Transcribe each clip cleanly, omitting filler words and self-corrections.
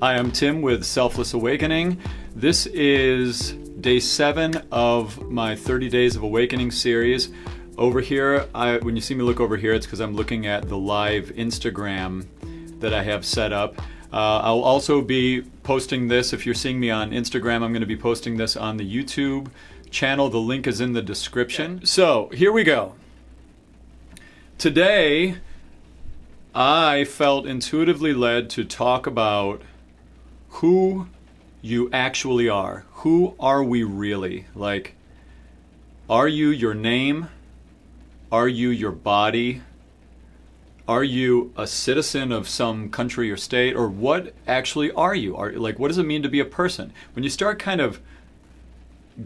Hi, I'm Tim with Selfless Awakening. This is day 7 of my 30 Days of Awakening series. Over here, when you see me look over here, it's because I'm looking at the live Instagram that I have set up. I'll also be posting this. If you're seeing me on Instagram, I'm going to be posting this on the YouTube channel. The link is in the description. So here we go. Today, I felt intuitively led to talk about who you actually are. Who are we really? Like, are you your name? Are you your body? Are you a citizen of some country or state? Or what actually are you? What does it mean to be a person? When you start kind of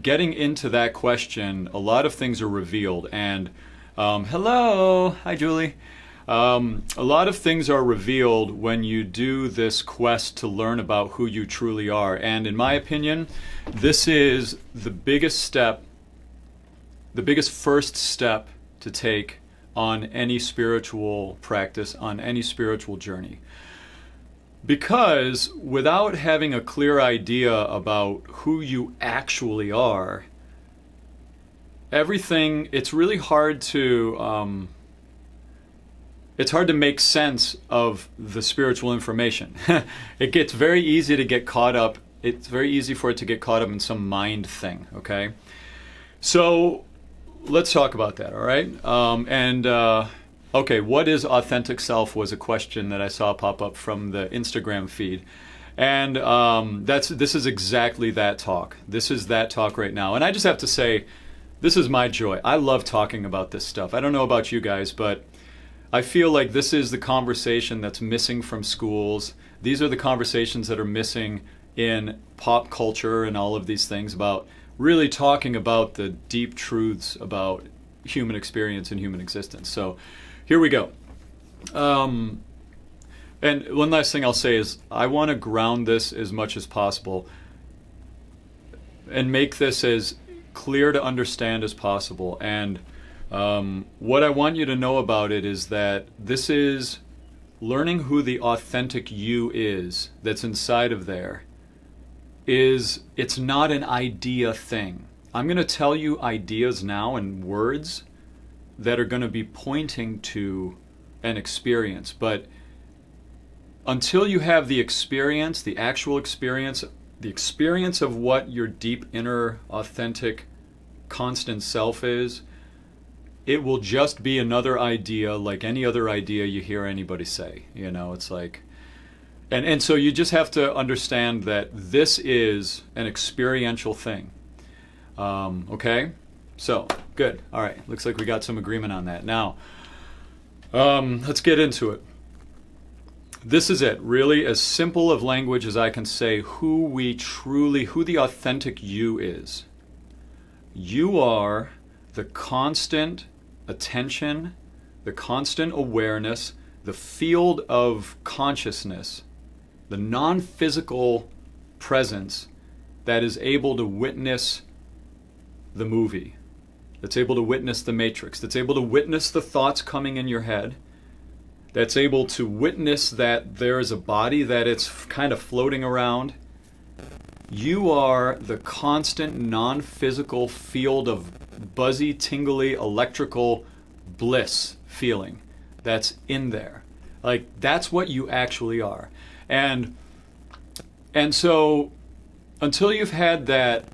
getting into that question, a lot of things are revealed. And hello, hi Julie. A lot of things are revealed when you do this quest to learn about who you truly are. And in my opinion, this is the biggest step, the biggest first step to take on any spiritual practice, on any spiritual journey. Because without having a clear idea about who you actually are, it's really hard to make sense of the spiritual information. It gets very easy to get caught up. It's very easy for it to get caught up in some mind thing, okay? So let's talk about that, all right? Okay, what is authentic self was a question that I saw pop up from the Instagram feed. And this is exactly that talk. This is that talk right now. And I just have to say, this is my joy. I love talking about this stuff. I don't know about you guys, but I feel like this is the conversation that's missing from schools. These are the conversations that are missing in pop culture and all of these things about really talking about the deep truths about human experience and human existence. So here we go. And one last thing I'll say is I want to ground this as much as possible and make this as clear to understand as possible. And what I want you to know about it is that this is learning who the authentic you is that's inside of there. It's not an idea thing. I'm going to tell you ideas now and words that are going to be pointing to an experience. But until you have the experience, the actual experience, the experience of what your deep inner authentic constant self is, it will just be another idea like any other idea you hear anybody say. You know, it's like, and so you just have to understand that this is an experiential thing. Okay? So, good. All right. Looks like we got some agreement on that. Now, let's get into it. This is it. Really as simple of language as I can say who the authentic you is. You are the constant attention, the constant awareness, the field of consciousness, the non-physical presence that is able to witness the movie, that's able to witness the matrix, that's able to witness the thoughts coming in your head, that's able to witness that there is a body that it's kind of floating around. You are the constant non-physical field of buzzy, tingly, electrical bliss feeling that's in there. Like, that's what you actually are. And so until you've had that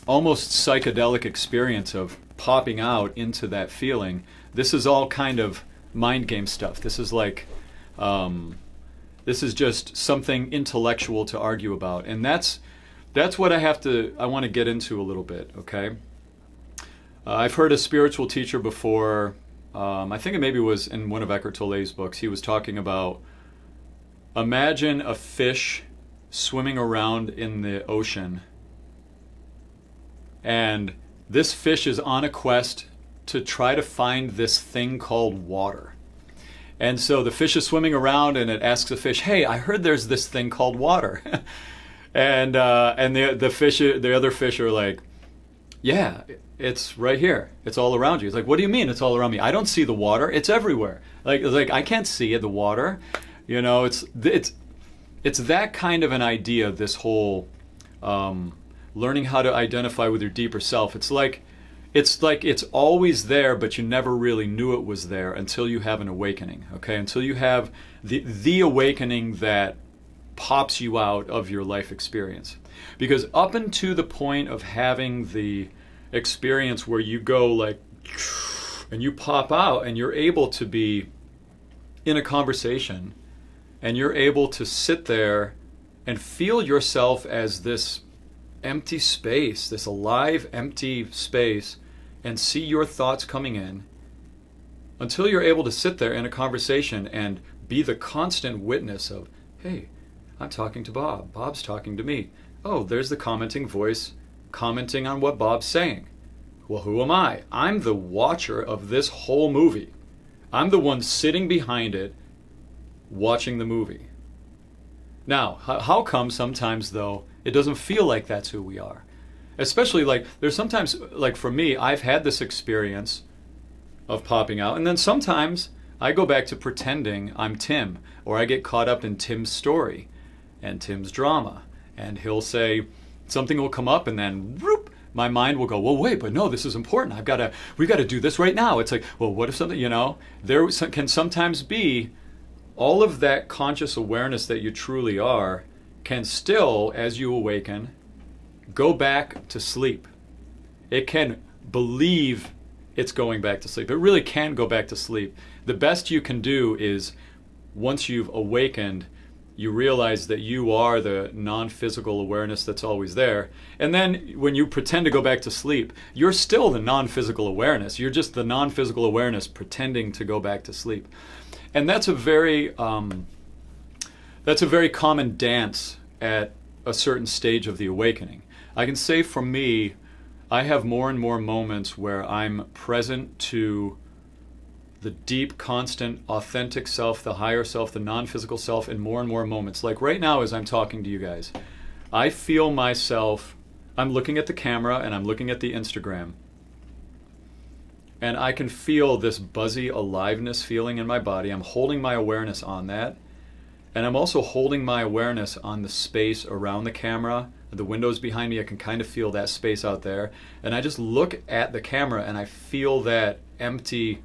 almost psychedelic experience of popping out into that feeling, this is all kind of mind game stuff. This is like, this is just something intellectual to argue about. And that's what I want to get into a little bit, okay? I've heard a spiritual teacher before, I think it maybe was in one of Eckhart Tolle's books, he was talking about, imagine a fish swimming around in the ocean, and this fish is on a quest to try to find this thing called water. And so the fish is swimming around and it asks the fish, hey, I heard there's this thing called water. and the other fish are like, yeah, it's right here. It's all around you. It's like, what do you mean it's all around me? I don't see the water. It's everywhere. Like I can't see the water. You know, it's it's that kind of an idea, this whole learning how to identify with your deeper self. It's always there, but you never really knew it was there until you have an awakening, okay? Until you have the awakening that pops you out of your life experience. Because up until the point of having the experience where you go like, and you pop out and you're able to be in a conversation and you're able to sit there and feel yourself as this empty space, this alive, empty space, and see your thoughts coming in, until you're able to sit there in a conversation and be the constant witness of, hey, I'm talking to Bob, Bob's talking to me. Oh, there's the commenting voice commenting on what Bob's saying. Well, who am I? I'm the watcher of this whole movie. I'm the one sitting behind it, watching the movie. Now, how come sometimes, though, it doesn't feel like that's who we are? Especially, like, there's sometimes, like for me, I've had this experience of popping out, and then sometimes I go back to pretending I'm Tim, or I get caught up in Tim's story and Tim's drama, and he'll say, something will come up, and then, whoop, my mind will go, well, wait, but no, this is important. We've got to do this right now. It's like, well, what if something, there can sometimes be all of that conscious awareness that you truly are can still, as you awaken, go back to sleep. It can believe it's going back to sleep. It really can go back to sleep. The best you can do is, once you've awakened, you realize that you are the non-physical awareness that's always there. And then when you pretend to go back to sleep, you're still the non-physical awareness. You're just the non-physical awareness pretending to go back to sleep. And that's a very common dance at a certain stage of the awakening. I can say for me, I have more and more moments where I'm present to the deep, constant, authentic self, the higher self, the non-physical self, in more and more moments. Like right now as I'm talking to you guys, I feel myself, I'm looking at the camera and I'm looking at the Instagram, and I can feel this buzzy aliveness feeling in my body. I'm holding my awareness on that, and I'm also holding my awareness on the space around the camera. The windows behind me, I can kind of feel that space out there, and I just look at the camera and I feel that empty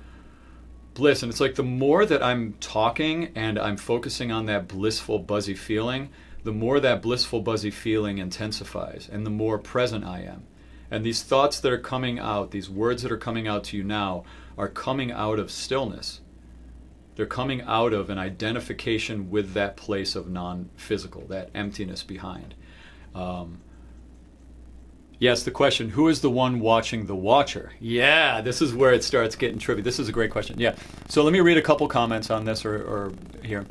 bliss. And it's like the more that I'm talking and I'm focusing on that blissful, buzzy feeling, the more that blissful, buzzy feeling intensifies and the more present I am. And these thoughts that are coming out, these words that are coming out to you now, are coming out of stillness. They're coming out of an identification with that place of non-physical, that emptiness behind. Yes, the question, who is the one watching the watcher? Yeah, this is where it starts getting tricky. This is a great question. Yeah. So let me read a couple comments on this or here.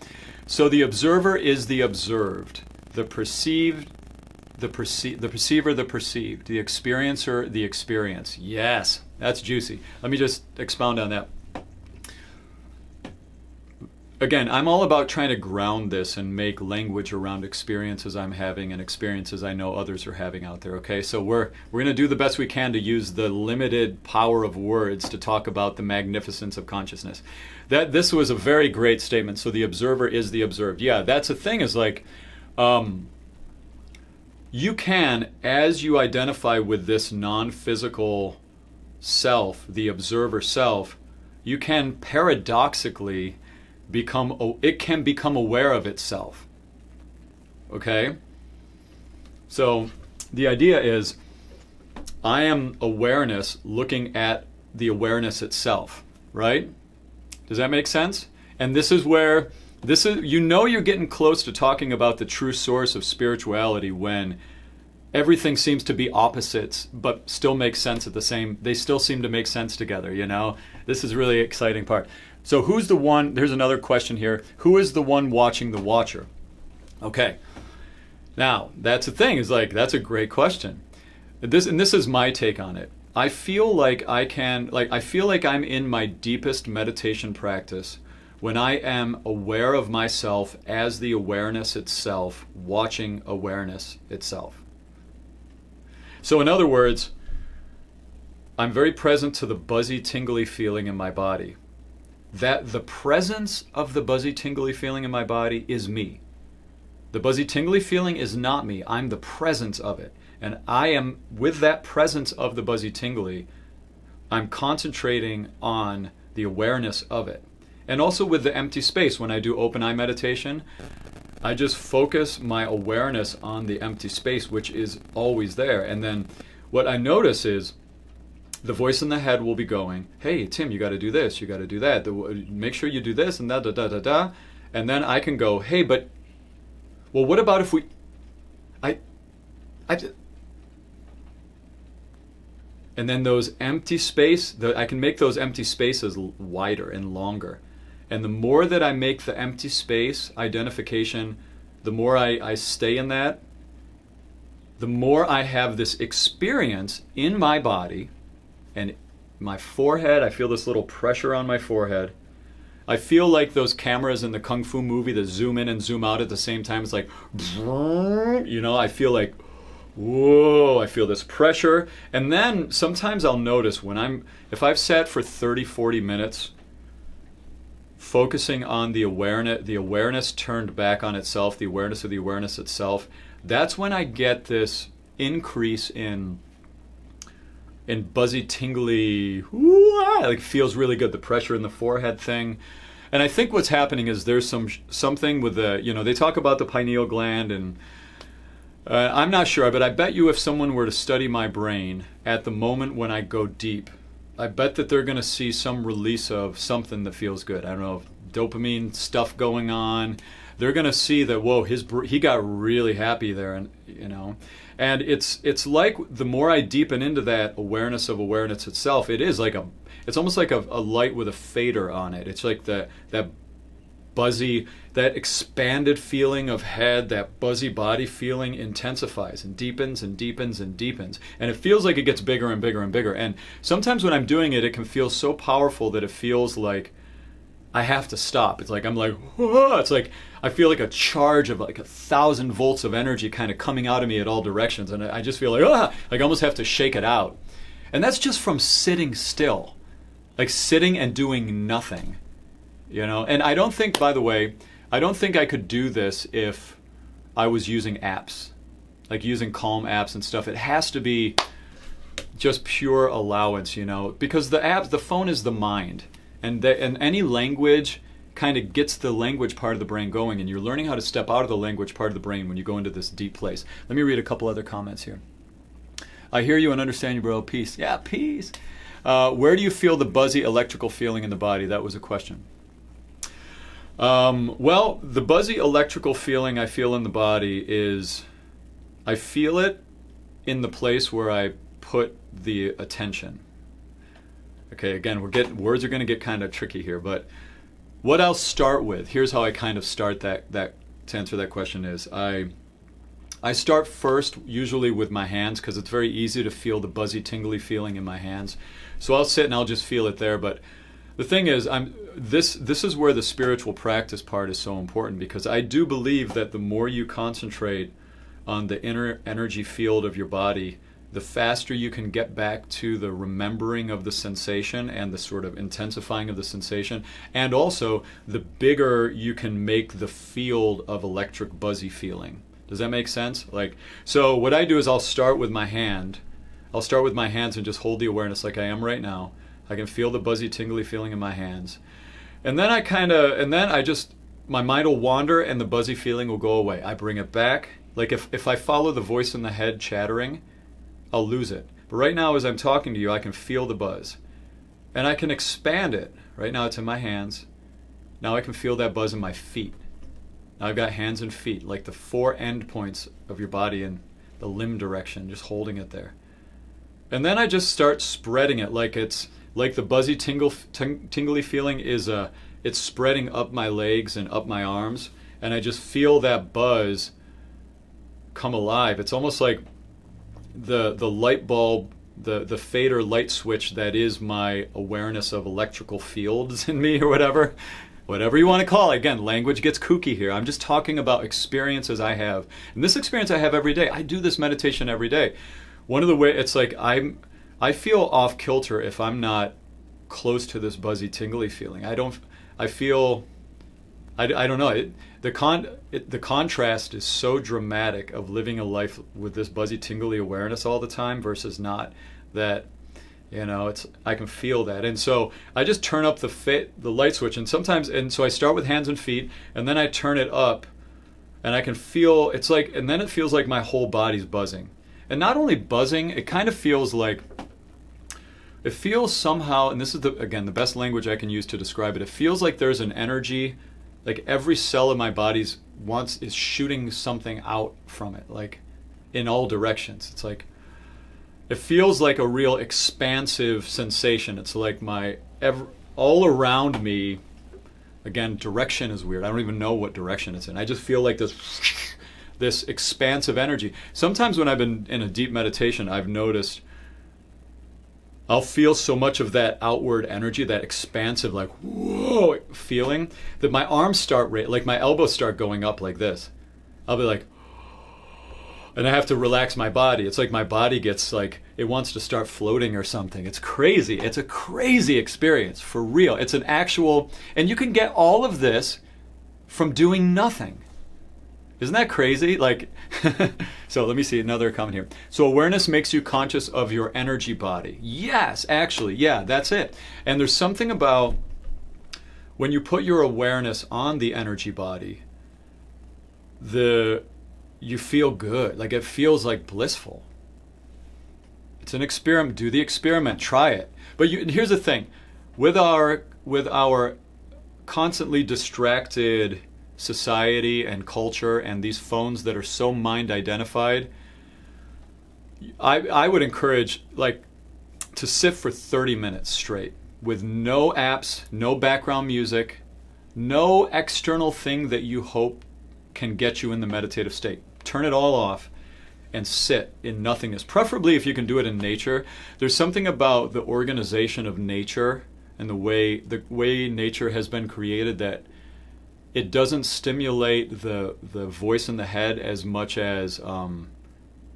So the observer is the observed, the perceived, the perceiver, the perceived, the experiencer, the experience. Yes, that's juicy. Let me just expound on that. Again, I'm all about trying to ground this and make language around experiences I'm having and experiences I know others are having out there, okay? So we're going to do the best we can to use the limited power of words to talk about the magnificence of consciousness. This was a very great statement. So the observer is the observed. Yeah, that's the thing is like, you can, as you identify with this non-physical self, the observer self, you can paradoxically become aware of itself. Okay? So the idea is I am awareness looking at the awareness itself, right? Does that make sense? And this is where you're getting close to talking about the true source of spirituality when everything seems to be opposites but still makes sense they still seem to make sense together, This is really exciting part. So who's the one, there's another question here. Who is the one watching the watcher? Okay. Now, that's the thing, that's a great question. This is my take on it. I feel like I'm in my deepest meditation practice when I am aware of myself as the awareness itself, watching awareness itself. So in other words, I'm very present to the buzzy, tingly feeling in my body. That the presence of the buzzy, tingly feeling in my body is me. The buzzy tingly feeling is not me. I'm the presence of it. And I am, with that presence of the buzzy tingly, I'm concentrating on the awareness of it. And also with the empty space, when I do open eye meditation, I just focus my awareness on the empty space, which is always there. And then what I notice is the voice in the head will be going, hey, Tim, you got to do this, you got to do that. Make sure you do this and da da da da da. And then I can go, hey, but, well, what about if we, and then those empty space, I can make those empty spaces wider and longer. And the more that I make the empty space identification, the more I stay in that, the more I have this experience in my body and my forehead. I feel this little pressure on my forehead. I feel like those cameras in the Kung Fu movie that zoom in and zoom out at the same time. It's like, you know, I feel like, whoa, I feel this pressure. And then sometimes I'll notice if I've sat for 30, 40 minutes, focusing on the awareness turned back on itself, the awareness of the awareness itself, that's when I get this increase in buzzy, tingly, like feels really good, the pressure in the forehead thing. And I think what's happening is there's something with they talk about the pineal gland, and I'm not sure, but I bet you if someone were to study my brain at the moment when I go deep, I bet that they're going to see some release of something that feels good. I don't know, dopamine stuff going on. They're going to see that, whoa, he got really happy there, and and it's like the more I deepen into that awareness of awareness itself, it's almost like a light with a fader on it. It's like that buzzy, that expanded feeling of head, that buzzy body feeling intensifies and deepens and deepens and deepens. And it feels like it gets bigger and bigger and bigger. And sometimes when I'm doing it, it can feel so powerful that it feels like I have to stop. It's like, I'm like, whoa. It's like, I feel like a charge of like 1,000 volts of energy kind of coming out of me at all directions. And I just feel like I almost have to shake it out. And that's just from sitting still, like sitting and doing nothing. And I don't think, by the way, I could do this if I was using apps, like using Calm apps and stuff. It has to be just pure allowance, because the phone is the mind, and any language kind of gets the language part of the brain going, and you're learning how to step out of the language part of the brain when you go into this deep place. Let me read a couple other comments here. I hear you and understand you, bro. Peace. Yeah, peace. Where do you feel the buzzy electrical feeling in the body? That was a question. Well, the buzzy electrical feeling I feel in the body is, I feel it in the place where I put the attention. Okay, again, words are going to get kind of tricky here, but what I'll start with, here's how I kind of start that to answer that question is, I start first usually with my hands, because it's very easy to feel the buzzy tingly feeling in my hands. So I'll sit and I'll just feel it there, but the thing is, this is where the spiritual practice part is so important, because I do believe that the more you concentrate on the inner energy field of your body, the faster you can get back to the remembering of the sensation and the sort of intensifying of the sensation, and also the bigger you can make the field of electric buzzy feeling. Does that make sense? So what I do is I'll start with my hand. I'll start with my hands and just hold the awareness like I am right now. I can feel the buzzy tingly feeling in my hands. And then my mind will wander and the buzzy feeling will go away. I bring it back. Like if I follow the voice in the head chattering, I'll lose it. But right now, as I'm talking to you, I can feel the buzz. And I can expand it. Right now it's in my hands. Now I can feel that buzz in my feet. Now I've got hands and feet, like the 4 end points of your body in the limb direction, just holding it there. And then I just start spreading it like the buzzy tingly feeling it's spreading up my legs and up my arms, and I just feel that buzz come alive. It's almost like the light bulb, the fader light switch that is my awareness of electrical fields in me, or whatever you want to call it. Again, language gets kooky here. I'm just talking about experiences I have, and this experience I have every day. I do this meditation every day. One of the ways, it's like I feel off kilter if I'm not close to this buzzy tingly feeling. I feel I don't know. The contrast is so dramatic of living a life with this buzzy, tingly awareness all the time versus not. That, it's, I can feel that, and so I just turn up the light switch, and so I start with hands and feet, and then I turn it up, and I can feel it's like, and then it feels like my whole body's buzzing, and not only buzzing, it kind of feels like. It feels somehow, and this is the best language I can use to describe it. It feels like there's an energy. Like every cell in my body is shooting something out from it, like in all directions. It's like, it feels like a real expansive sensation. It's like all around me, again, direction is weird. I don't even know what direction it's in. I just feel like this expansive energy. Sometimes when I've been in a deep meditation, I've noticed I'll feel so much of that outward energy, that expansive, like, whoa feeling, that my arms start, like my elbows start going up like this. I'll be like, and I have to relax my body. It's like my body gets like, it wants to start floating or something. It's crazy. It's a crazy experience, for real. It's an actual, and you can get all of this from doing nothing. Isn't that crazy? Like, so let me see another comment here. So awareness makes you conscious of your energy body. Yes, actually, yeah, that's it. And there's something about when you put your awareness on the energy body, you feel good. Like it feels like blissful. It's an experiment. Do the experiment. Try it. But here's the thing, with our constantly distracted society and culture and these phones that are so mind identified, I would encourage to sit for 30 minutes straight with no apps, no background music, no external thing that you hope can get you in the meditative state. Turn it all off and sit in nothingness. Preferably if you can do it in nature. There's something about the organization of nature and the way nature has been created that it doesn't stimulate the voice in the head as much as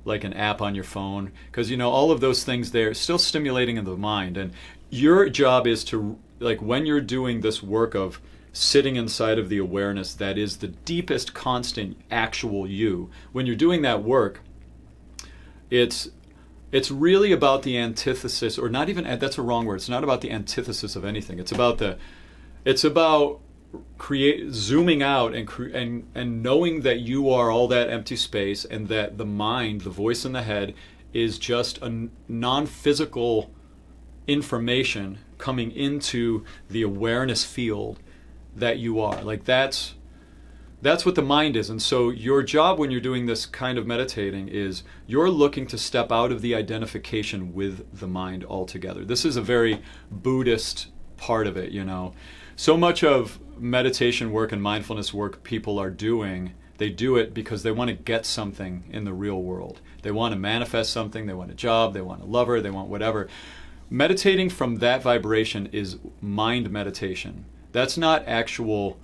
like an app on your phone, because all of those things, they're still stimulating in the mind. And your job is to, like, when you're doing this work of sitting inside of the awareness that is the deepest constant actual you, when you're doing that work, it's really about the antithesis, or not even, that's a wrong word, it's not about the antithesis of anything. It's about zooming out and knowing that you are all that empty space, and that the mind, the voice in the head, is just a non-physical information coming into the awareness field that you are. Like that's what the mind is. And so your job when you're doing this kind of meditating is you're looking to step out of the identification with the mind altogether. This is a very Buddhist part of it, So much of meditation work and mindfulness work people are doing, they do it because they want to get something in the real world. They want to manifest something, they want a job, they want a lover, they want whatever. Meditating from that vibration is mind meditation. That's not actual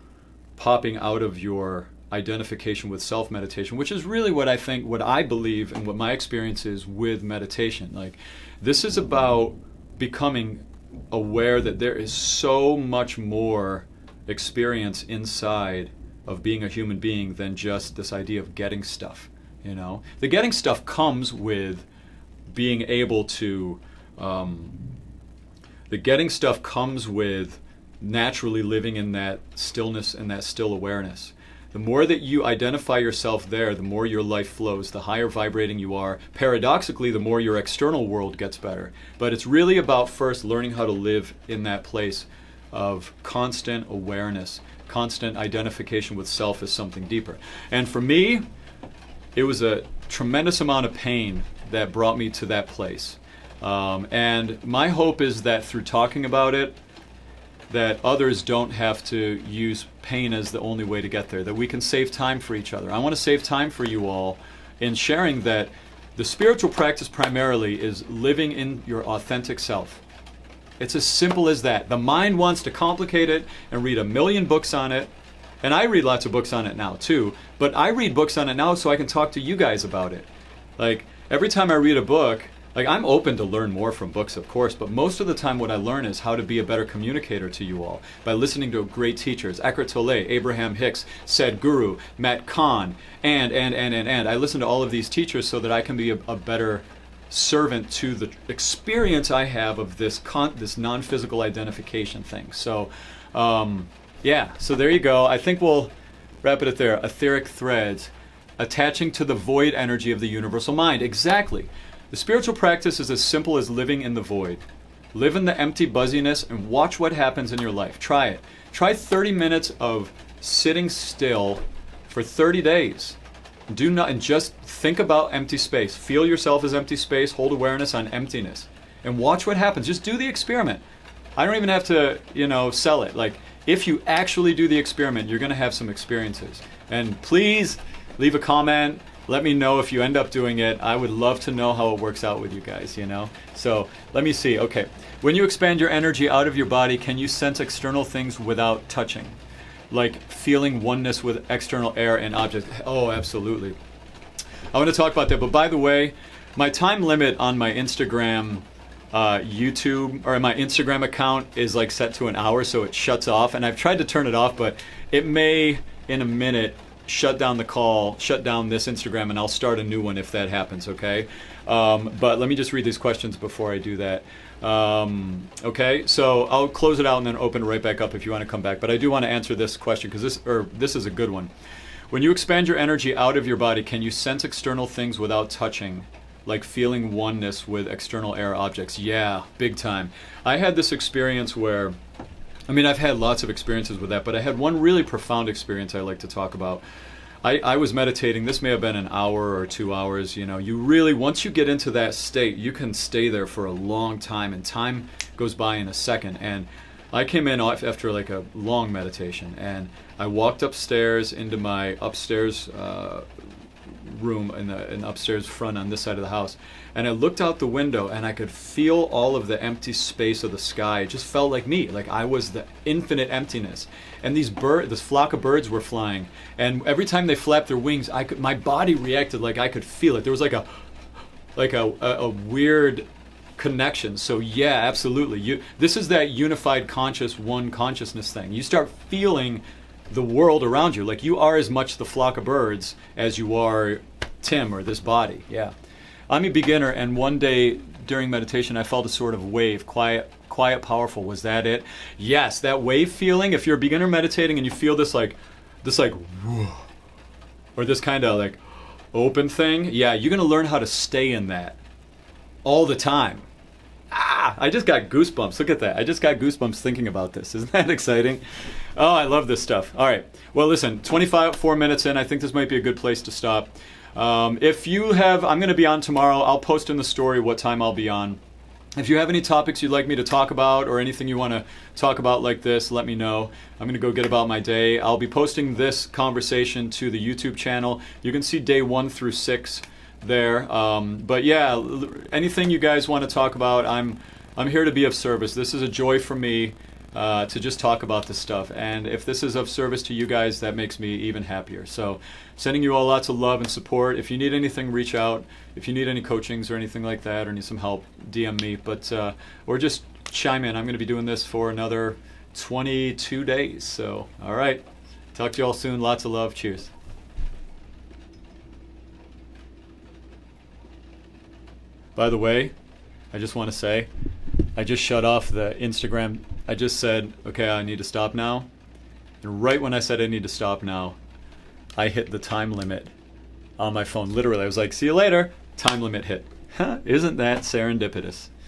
popping out of your identification with self meditation, which is really what I believe, and what my experience is with meditation. Like, this is about becoming aware that there is so much more experience inside of being a human being than just this idea of getting stuff. The getting stuff comes with being able to the getting stuff comes with naturally living in that stillness and that still awareness. The more that you identify yourself there, the more your life flows, the higher vibrating you are. Paradoxically, the more your external world gets better. But it's really about first learning how to live in that place of constant awareness, constant identification with self as something deeper. And for me, it was a tremendous amount of pain that brought me to that place. And my hope is that through talking about it, that others don't have to use pain as the only way to get there, that we can save time for each other. I want to save time for you all in sharing that the spiritual practice primarily is living in your authentic self. It's as simple as that. The mind wants to complicate it and read 1,000,000 books on it. And I read lots of books on it now too, but I read books on it now so I can talk to you guys about it. Like, every time I read a book, Like, I'm open to learn more from books, of course, but most of the time what I learn is how to be a better communicator to you all by listening to great teachers. Eckhart Tolle, Abraham Hicks, Sadhguru, Matt Kahn, and. I listen to all of these teachers so that I can be a better servant to the experience I have of this non-physical identification thing. So, yeah, so there you go. I think we'll wrap it at there. Etheric threads attaching to the void energy of the universal mind. Exactly. The spiritual practice is as simple as living in the void. Live in the empty buzziness and watch what happens in your life. Try it. Try 30 minutes of sitting still for 30 days. Do not, and just think about empty space. Feel yourself as empty space. Hold awareness on emptiness. And watch what happens. Just do the experiment. I don't even have to, sell it. Like, if you actually do the experiment, you're going to have some experiences. And please leave a comment. Let me know if you end up doing it. I would love to know how it works out with you guys, So let me see. Okay. When you expand your energy out of your body, can you sense external things without touching? Like feeling oneness with external air and objects. Oh, absolutely. I want to talk about that. But by the way, my time limit on my Instagram, YouTube, or my Instagram account is like set to an hour, so it shuts off. And I've tried to turn it off, but it may, in a minute, shut down the call, shut down this Instagram, and I'll start a new one if that happens, okay? But let me just read these questions before I do that. Okay, so I'll close it out and then open it right back up if you want to come back. But I do want to answer this question because this is a good one. When you expand your energy out of your body, can you sense external things without touching? Like feeling oneness with external air objects? Yeah, big time. I had this experience where, I've had lots of experiences with that, but I had one really profound experience I like to talk about. I was meditating. This may have been an hour or 2 hours. You really, once you get into that state, you can stay there for a long time, and time goes by in a second. And I came in after like a long meditation, and I walked upstairs into my upstairs room in an upstairs front on this side of the house, and I looked out the window and I could feel all of the empty space of the sky. It just felt like me, like I was the infinite emptiness. And this flock of birds were flying, and every time they flapped their wings, my body reacted like I could feel it. There was like a weird connection. So yeah, absolutely. This is that unified conscious one consciousness thing. You start feeling the world around you. Like you are as much the flock of birds as you are Tim or this body. Yeah. I'm a beginner, and one day during meditation I felt a sort of wave, quiet, powerful. Was that it? Yes, that wave feeling. If you're a beginner meditating and you feel this like whoa, or this kind of like open thing, yeah, you're going to learn how to stay in that all the time. I just got goosebumps. Look at that. I just got goosebumps thinking about this. Isn't that exciting? Oh, I love this stuff. All right. Well, listen, 4 minutes in. I think this might be a good place to stop. I'm going to be on tomorrow. I'll post in the story what time I'll be on. If you have any topics you'd like me to talk about or anything you want to talk about like this, let me know. I'm going to go get about my day. I'll be posting this conversation to the YouTube channel. You can see day 1 through 6 there. But yeah, anything you guys want to talk about, I'm here to be of service. This is a joy for me to just talk about this stuff. And if this is of service to you guys, that makes me even happier. So sending you all lots of love and support. If you need anything, reach out. If you need any coachings or anything like that or need some help, DM me. But or just chime in. I'm going to be doing this for another 22 days. So, all right. Talk to you all soon. Lots of love. Cheers. By the way, I just want to say, I just shut off the Instagram. I just said, okay, I need to stop now. And right when I said I need to stop now, I hit the time limit on my phone. Literally, I was like, see you later. Time limit hit. Isn't that serendipitous?